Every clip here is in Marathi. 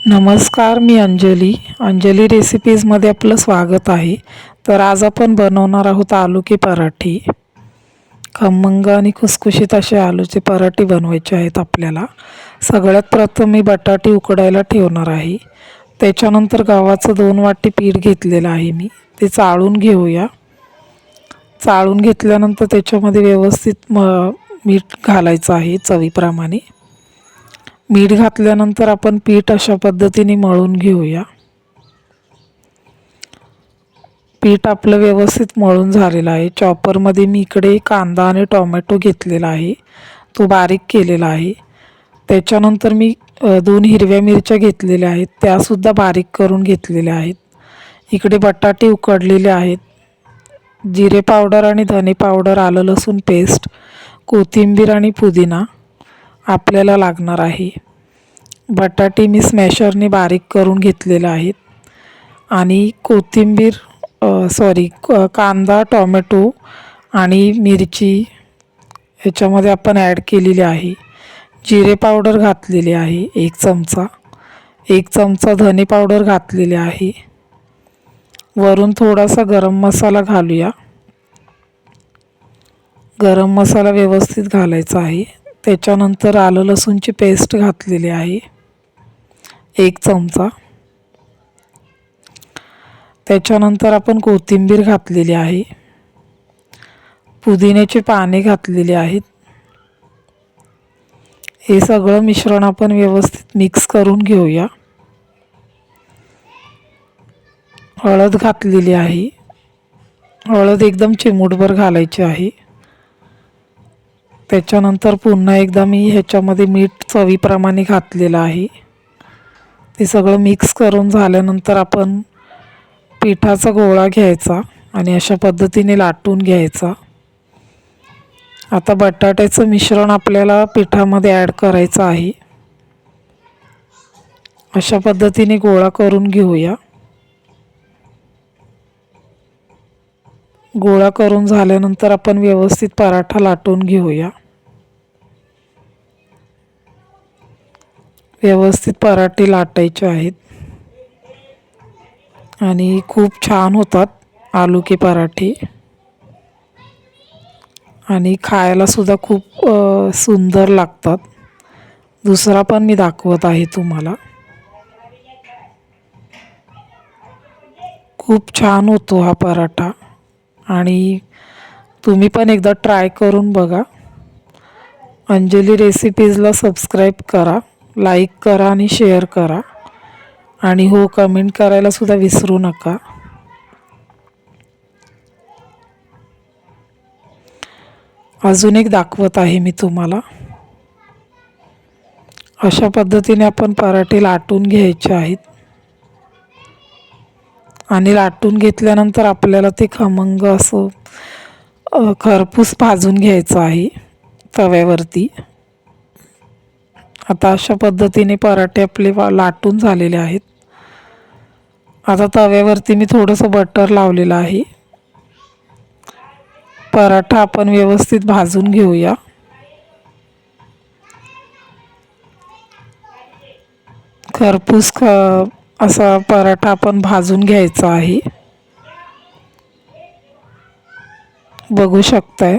नमस्कार, मी अंजली रेसिपीजमध्ये आपलं स्वागत आहे. तर आज आपण बनवणार आहोत आलू के पराठे. खमंग आणि खुसखुशीत असे आलूचे पराठे बनवायचे आहेत आपल्याला. सगळ्यात प्रथम मी बटाटे उकडायला ठेवणार आहे. त्याच्यानंतर गव्हाचं 2 वाटी पीठ घेतलेलं आहे मी. ते चाळून घेऊया. चाळून घेतल्यानंतर त्याच्यामध्ये व्यवस्थित मीठ घालायचं आहे चवीप्रमाणे. मीठ घातल्यानंतर आपण पीठ अशा पद्धतीने मळून घेऊया. पीठ आपलं व्यवस्थित मळून झालेलं आहे. चॉपरमध्ये मी इकडे कांदा आणि टोमॅटो घेतलेला आहे, तो बारीक केलेला आहे. त्याच्यानंतर मी 2 हिरव्या मिरच्या घेतलेल्या आहेत, त्यासुद्धा बारीक करून घेतलेल्या आहेत. इकडे बटाटे उकडलेले आहेत. जिरे पावडर आणि धने पावडर, आलं लसूण पेस्ट, कोथिंबीर आणि पुदिना आपल्याला लागणार आहे. बटाटे मी स्मॅशरने बारीक करून घेतलेले आहेत आणि कांदा, टोमॅटो आणि मिरची ह्याच्यामध्ये आपण ॲड केलेली आहे. जिरे पावडर घातलेली आहे 1 चमचा. 1 चमचा धने पावडर घातलेले आहे. वरून थोडासा गरम मसाला घालूया. गरम मसाला व्यवस्थित घालायचा आहे. त्याच्यानंतर आलं लसूणची पेस्ट घातलेली आहे 1 चमचा. त्याच्यानंतर आपण कोथिंबीर घातलेली आहे. पुदिन्याची पाने घातलेली आहेत. हे सगळं मिश्रण आपण व्यवस्थित मिक्स करून घेऊया. हळद घातलेली आहे. हळद एकदम चिमूटभर घालायची आहे. त्याच्यानंतर पुन्हा एकदा मी ह्याच्यामध्ये मीठ चवीप्रमाणे घातलेलं आहे. ते सगळं मिक्स करून झाल्यानंतर आपण पिठाचा गोळा घ्यायचा आणि अशा पद्धतीने लाटून घ्यायचा. आता बटाट्याचं मिश्रण आपल्याला पिठामध्ये ॲड करायचं आहे. अशा पद्धतीने गोळा करून घेऊया. गोळा करून झाल्यानंतर आपण व्यवस्थित पराठा लाटून घेऊया. व्यवस्थित पराठे लाटायचे आहेत आणि खूप छान होतात आलू के पराठे आणि खायला सुद्धा खूप सुंदर लागतात. दुसरा पण मी दाखवत आहे तुम्हाला. खूप छान होतो हा पराठा आणि तुम्ही पण एकदा ट्राय करून बघा. अंजली रेसिपीजला सबस्क्राईब करा, लाईक करा आणि शेअर करा आणि हो, कमेंट करायला सुद्धा विसरू नका. अजून एक दाखवत आहे मी तुम्हाला. अशा पद्धतीने आपण पराठे लाटून घ्यायचे आहेत आणि लाटून घेतल्यानंतर आपल्याला ते खमंग असं खरपूस भाजून घ्यायचं आहे तव्यावरती. आता अशा पद्धतीने पराठे आपले लाटून झालेले आहेत. आता तव्यावरती मी थोडंसं बटर लावलेलं आहे. पराठा आपण व्यवस्थित भाजून घेऊया. खरपूस असा पराठा आपण भाजून घ्यायचा आहे. बघू शकताय.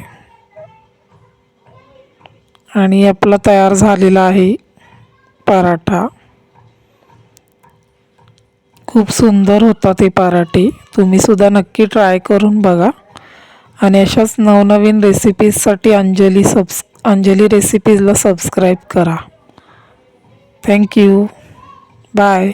आणि आपला तयार झालेला आहे पराठा. खूप सुंदर होतात हे पराठे. तुम्ही सुद्धा नक्की ट्राय करून बघा आणि अशाच नवनवीन रेसिपीजसाठी अंजली रेसिपीजला सबस्क्राईब करा. थँक्यू. बाय.